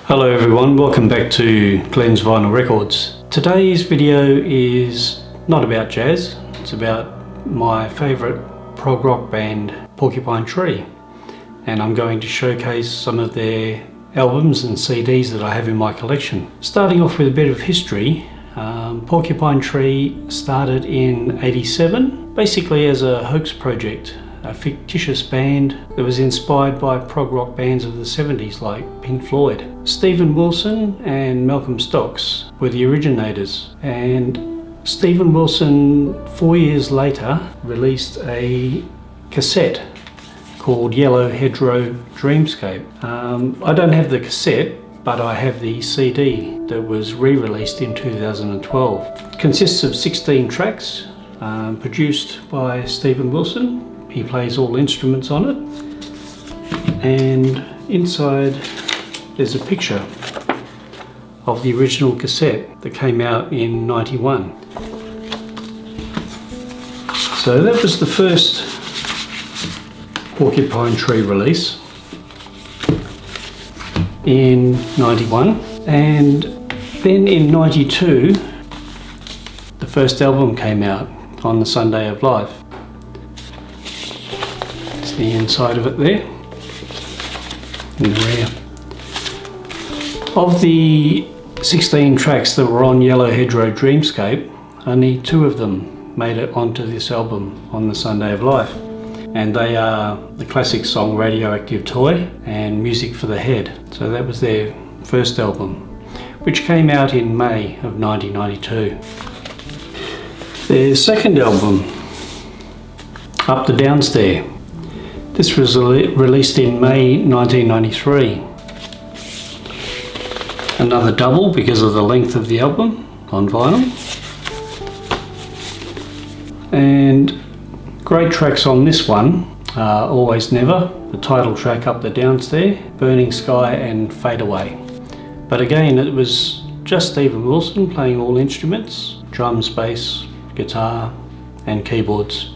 Hello everyone, welcome back to Glenn's Vinyl Records. Today's video is not about jazz, it's about my favourite prog rock band Porcupine Tree, and I'm going to showcase some of their albums and CDs that I have in my collection. Starting off with a bit of history, Porcupine Tree started in '87 basically as a hoax project, a fictitious band that was inspired by prog rock bands of the 70s like Pink Floyd. Stephen Wilson and Malcolm Stocks were the originators, and Stephen Wilson 4 years later released a cassette called Yellow Hedgerow Dreamscape. I don't have the cassette, but I have the CD that was re-released in 2012. It consists of 16 tracks produced by Stephen Wilson. He plays all instruments on it, and inside there's a picture of the original cassette that came out in '91. So that was the first Porcupine Tree release in '91, and then in '92 the first album came out, On the Sunday of Life. The inside of it there, in the rear. Of the 16 tracks that were on Yellow Hedgerow Dreamscape, only 2 of them made it onto this album, On the Sunday of Life, and they are the classic song Radioactive Toy and Music for the Head. So that was their first album, which came out in May of 1992. Their second album, Up the Downstair. This was released in May 1993. Another double because of the length of the album on vinyl. And great tracks on this one are Always Never, the title track Up the Downstair, Burning Sky and Fade Away. But again, it was just Stephen Wilson playing all instruments, drums, bass, guitar and keyboards.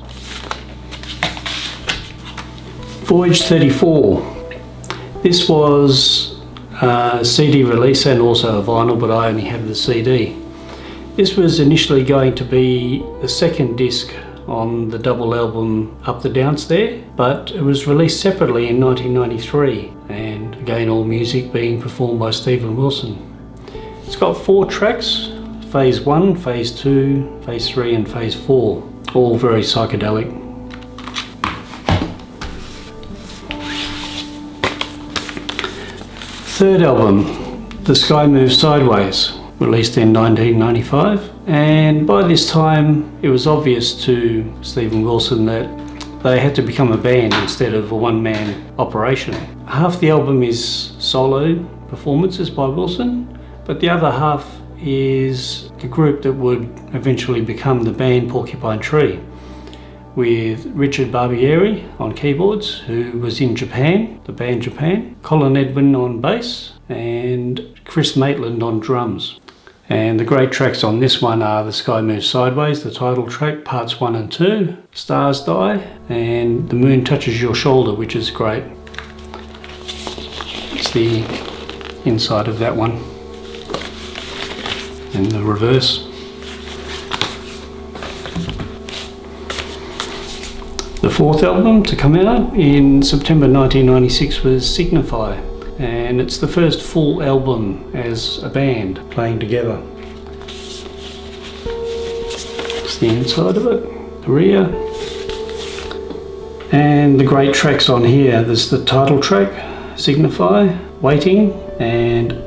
Voyage 34. This was a CD release and also a vinyl, but I only have the CD. This was initially going to be the second disc on the double album Up the Downstair, but it was released separately in 1993, and again all music being performed by Stephen Wilson. It's got 4 tracks, Phase 1, Phase 2, Phase 3 and Phase 4, all very psychedelic. Third album, The Sky Moves Sideways, released in 1995, and by this time it was obvious to Stephen Wilson that they had to become a band instead of a one-man operation. Half the album is solo performances by Wilson, but the other half is the group that would eventually become the band Porcupine Tree, with Richard Barbieri on keyboards, who was in Japan, the band Japan, Colin Edwin on bass, and Chris Maitland on drums. And the great tracks on this one are The Sky Moves Sideways, the title track, parts 1 and 2, Stars Die, and The Moon Touches Your Shoulder, which is great. It's the inside of that one, and the reverse. The fourth album to come out in September 1996 was Signify, and it's the first full album as a band playing together. It's the inside of it, the rear. And the great tracks on here, there's the title track, Signify, Waiting, and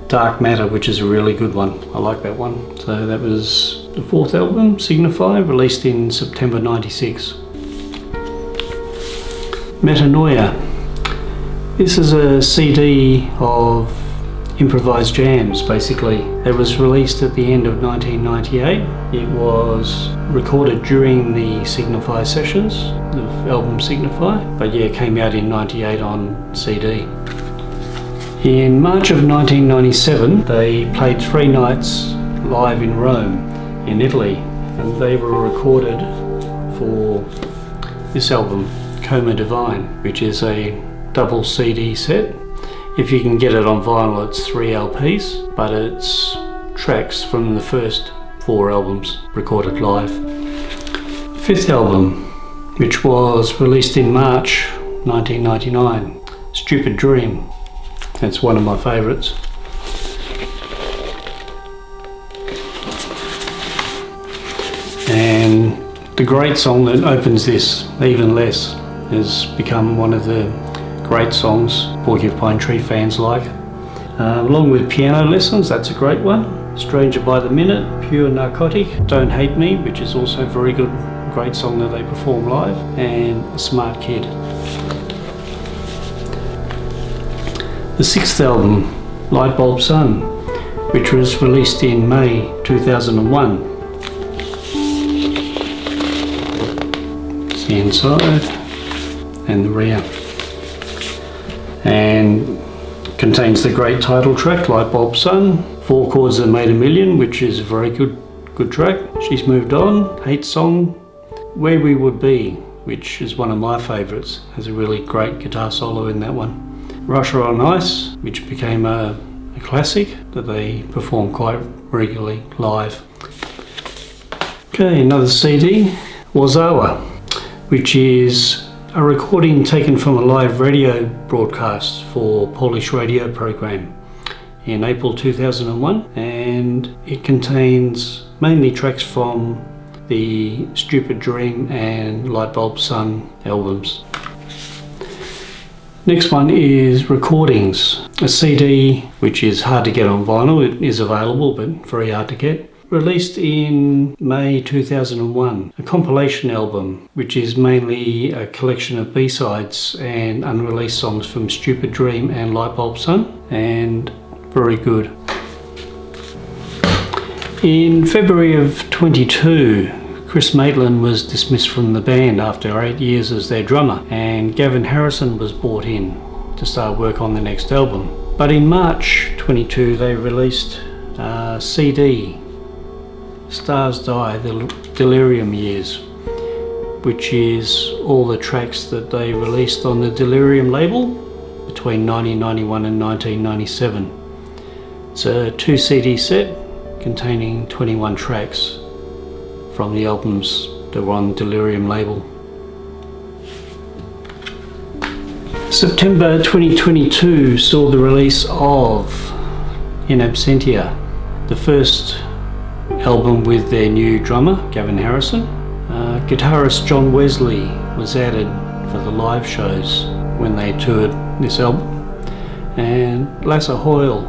Dark Matter, which is a really good one. I like that one. So that was the fourth album, Signify, released in September 96. Metanoia. This is a CD of improvised jams, basically. It was released at the end of 1998. It was recorded during the Signify sessions, the album Signify, but yeah, it came out in '98 on CD. In March of 1997, they played 3 nights live in Rome, in Italy, and they were recorded for this album, Coma Divine, which is a double CD set. If you can get it on vinyl, it's 3 LPs, but it's tracks from the first 4 albums recorded live. 5th album, which was released in March 1999, Stupid Dream. That's one of my favourites. And the great song that opens this, Even Less, has become one of the great songs Porcupine Tree fans like. Along with Piano Lessons, that's a great one. Stranger by the Minute, Pure Narcotic, Don't Hate Me, which is also a very good, great song that they perform live, and A Smart Kid. The 6th album, Lightbulb Sun, which was released in May 2001. It's the inside and the rear. And contains the great title track, Lightbulb Sun, 4 Chords That Made a Million, which is a very good track. She's Moved On, Hate Song, Where We Would Be, which is one of my favourites. Has a really great guitar solo in that one. Russia on Ice, which became a classic that they perform quite regularly live. Okay, another CD, Wazawa, which is a recording taken from a live radio broadcast for Polish radio program in April 2001, and it contains mainly tracks from the Stupid Dream and Lightbulb Sun albums. Next one is Recordings, a CD which is hard to get on vinyl. It is available but very hard to get. Released in May 2001, a compilation album which is mainly a collection of B-sides and unreleased songs from Stupid Dream and Lightbulb Sun, and very good. In February of 22, Chris Maitland was dismissed from the band after 8 years as their drummer, and Gavin Harrison was brought in to start work on the next album. But in March 22 they released a CD, Stars Die, the Delirium Years, which is all the tracks that they released on the Delirium label between 1991 and 1997. It's a 2 CD set containing 21 tracks from the albums that were on Delirium label. September 2022 saw the release of In Absentia, the first album with their new drummer, Gavin Harrison. Guitarist John Wesley was added for the live shows when they toured this album. And Lasse Hoyle,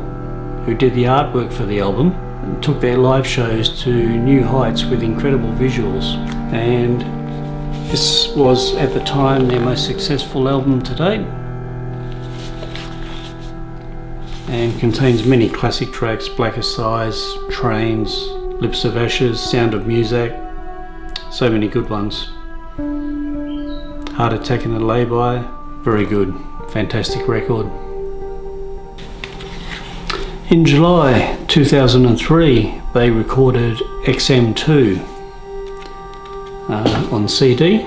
who did the artwork for the album, took their live shows to new heights with incredible visuals. And this was at the time their most successful album to date, and contains many classic tracks: Blackest Eyes, Trains, Lips of Ashes, Sound of Music, so many good ones. Heart Attack and a Lay-By, very good, fantastic record. In July 2003 they recorded XM2 on CD,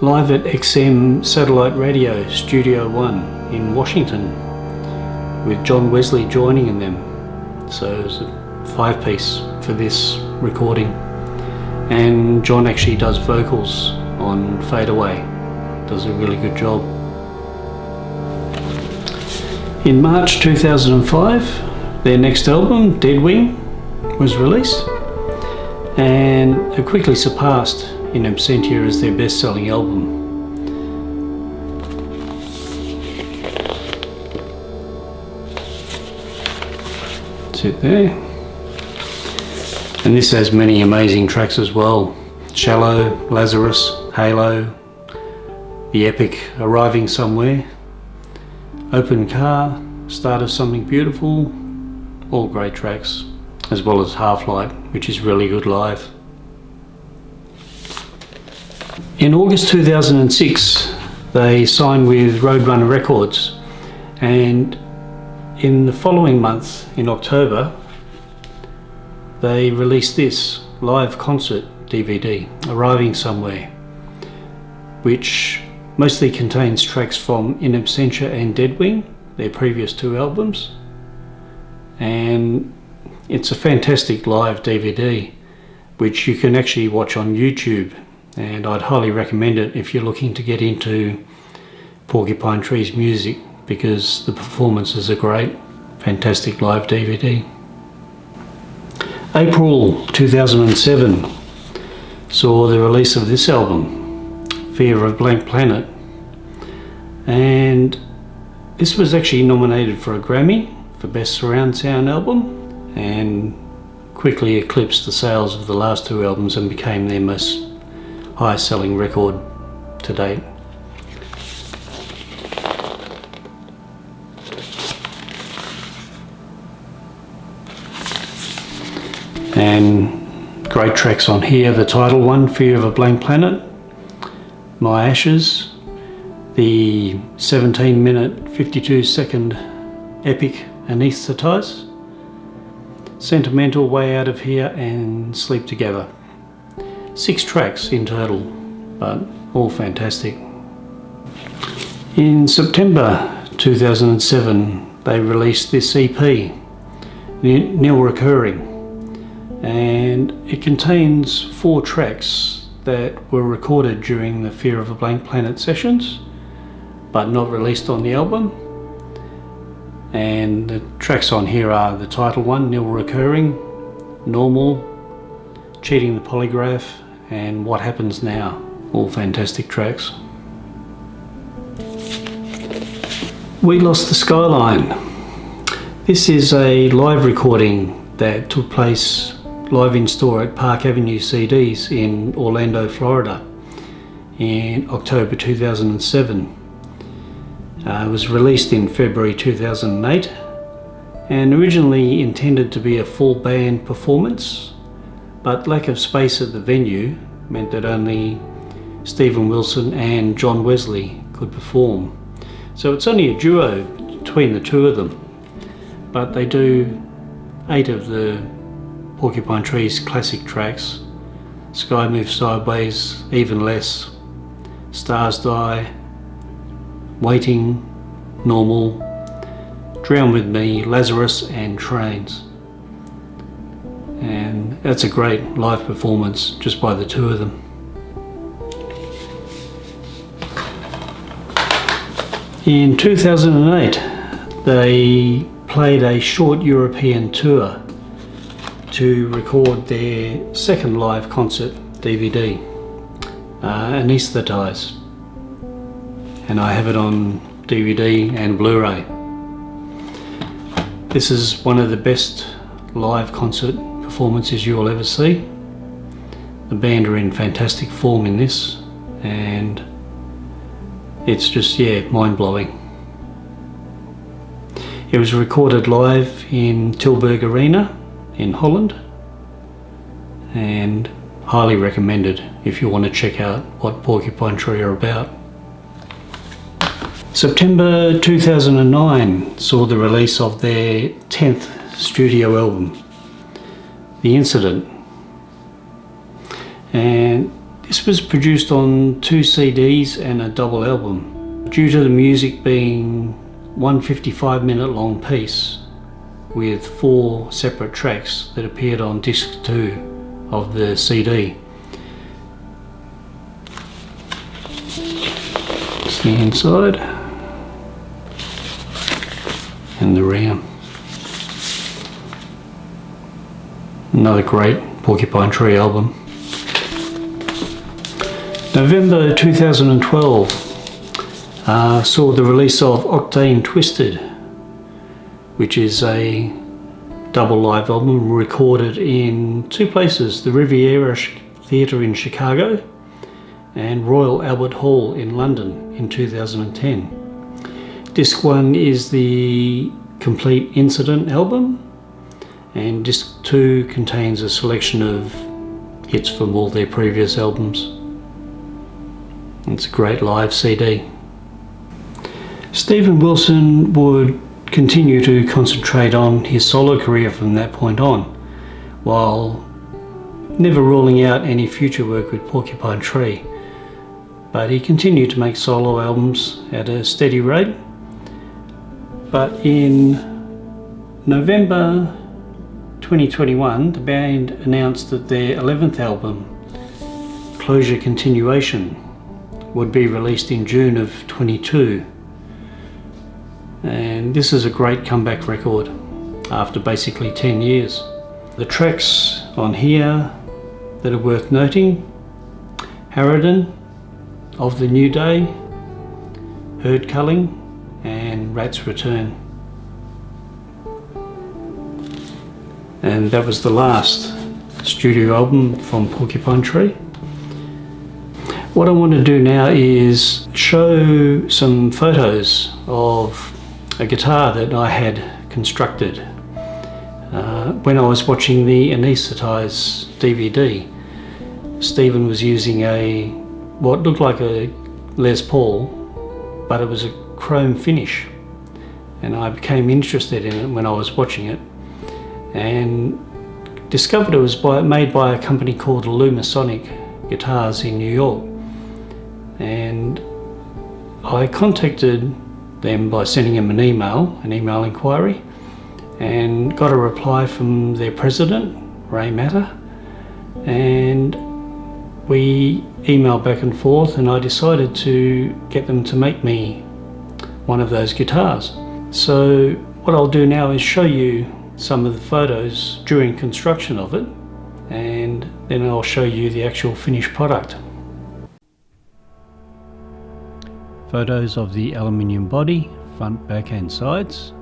live at XM Satellite Radio Studio 1 in Washington, with John Wesley joining in them. So it was a 5-piece for this recording, and John actually does vocals on Fade Away, does a really good job. In March 2005 their next album, Deadwing, was released, and it quickly surpassed In Absentia as their best-selling album. That's it there. And this has many amazing tracks as well: Shallow, Lazarus, Halo, the epic Arriving Somewhere, Open Car, Start of Something Beautiful, all great tracks, as well as Half-Light, which is really good live. In August 2006 they signed with Roadrunner Records, and in the following month, in October, they released this live concert DVD, Arriving Somewhere, which mostly contains tracks from In Absentia and Deadwing, their previous 2 albums, and it's a fantastic live DVD which you can actually watch on YouTube, and I'd highly recommend it if you're looking to get into Porcupine Tree's music, because the performances are great. Fantastic live DVD. April 2007 saw the release of this album, Fear of Blank Planet, and this was actually nominated for a Grammy for Best Surround Sound Album, and quickly eclipsed the sales of the last 2 albums and became their most highest selling record to date. And great tracks on here: the title one, Fear of a Blank Planet, My Ashes, the 17-minute 52-second epic Anesthetize, Sentimental, Way Out of Here, and Sleep Together. 6 tracks in total, but all fantastic. In September 2007 they released this EP, Nil Recurring, and it contains 4 tracks that were recorded during the Fear of a Blank Planet sessions but not released on the album. And the tracks on here are the title one, Nil Recurring, Normal, Cheating the Polygraph, and What Happens Now. All fantastic tracks. We Lost the Skyline. This is a live recording that took place live in store at Park Avenue CDs in Orlando, Florida in October 2007. It was released in February 2008 and originally intended to be a full band performance, but lack of space at the venue meant that only Stephen Wilson and John Wesley could perform. So it's only a duo between the 2 of them, but they do 8 of the Porcupine Tree's classic tracks: Sky Moves Sideways, Even Less, Stars Die, Waiting, Normal, Drown With Me, Lazarus, and Trains. And that's a great live performance just by the 2 of them. In 2008 they played a short European tour to record their 2nd live concert DVD, Anesthetize, and I have it on DVD and Blu-ray. This is one of the best live concert performances you'll ever see. The band are in fantastic form in this, and it's just, mind-blowing. It was recorded live in Tilburg Arena in Holland, and highly recommended if you want to check out what Porcupine Tree are about. September 2009 saw the release of their 10th studio album, The Incident, and this was produced on 2 CDs and a double album. Due to the music being one 55-minute long piece with 4 separate tracks that appeared on disc 2 of the CD. It's the inside and the RAM. Another great Porcupine Tree album. November 2012 saw the release of Octane Twisted, which is a double live album recorded in 2 places, the Riviera Theatre in Chicago and Royal Albert Hall in London in 2010. Disc 1 is the complete Incident album, and disc 2 contains a selection of hits from all their previous albums. It's a great live CD. Stephen Wilson would continue to concentrate on his solo career from that point on, while never ruling out any future work with Porcupine Tree. But he continued to make solo albums at a steady rate, But in November 2021, the band announced that their 11th album, Closure Continuation, would be released in June of 22. And this is a great comeback record after basically 10 years. The tracks on here that are worth noting: Harridan, Of the New Day, Herd Culling, and Rat's Return. And that was the last studio album from Porcupine Tree. What I want to do now is show some photos of a guitar that I had constructed when I was watching the Anesthetize DVD. Stephen was using what looked like a Les Paul, but it was a chrome finish, and I became interested in it when I was watching it, and discovered it was made by a company called Alumisonic Guitars in New York. And I contacted them by sending them an email inquiry, and got a reply from their president, Ray Matter, and we emailed back and forth, and I decided to get them to make me one of those guitars. So what I'll do now is show you some of the photos during construction of it, and then I'll show you the actual finished product. Photos of the aluminium body, front, back and sides.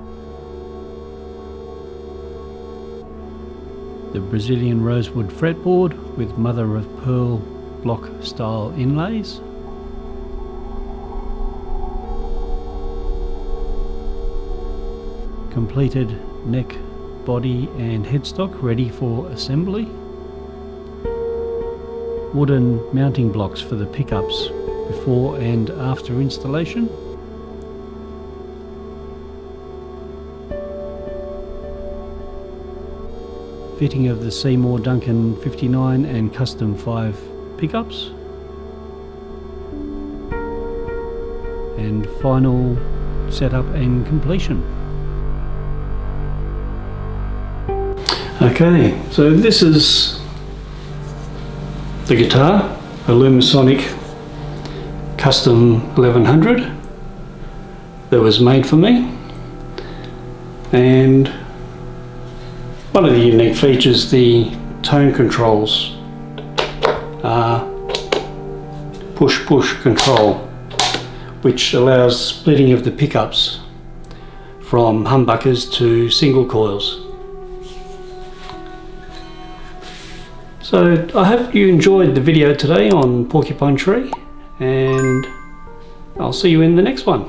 The Brazilian rosewood fretboard with mother of pearl block style inlays. Completed neck, body and headstock ready for assembly. Wooden mounting blocks for the pickups before and after installation. Fitting of the Seymour Duncan 59 and Custom 5 pickups. And final setup and completion. Okay, so this is the guitar, Alumisonic Custom 1100, that was made for me. And one of the unique features, the tone controls are push-push control, which allows splitting of the pickups from humbuckers to single coils. So I hope you enjoyed the video today on Porcupine Tree, and I'll see you in the next one.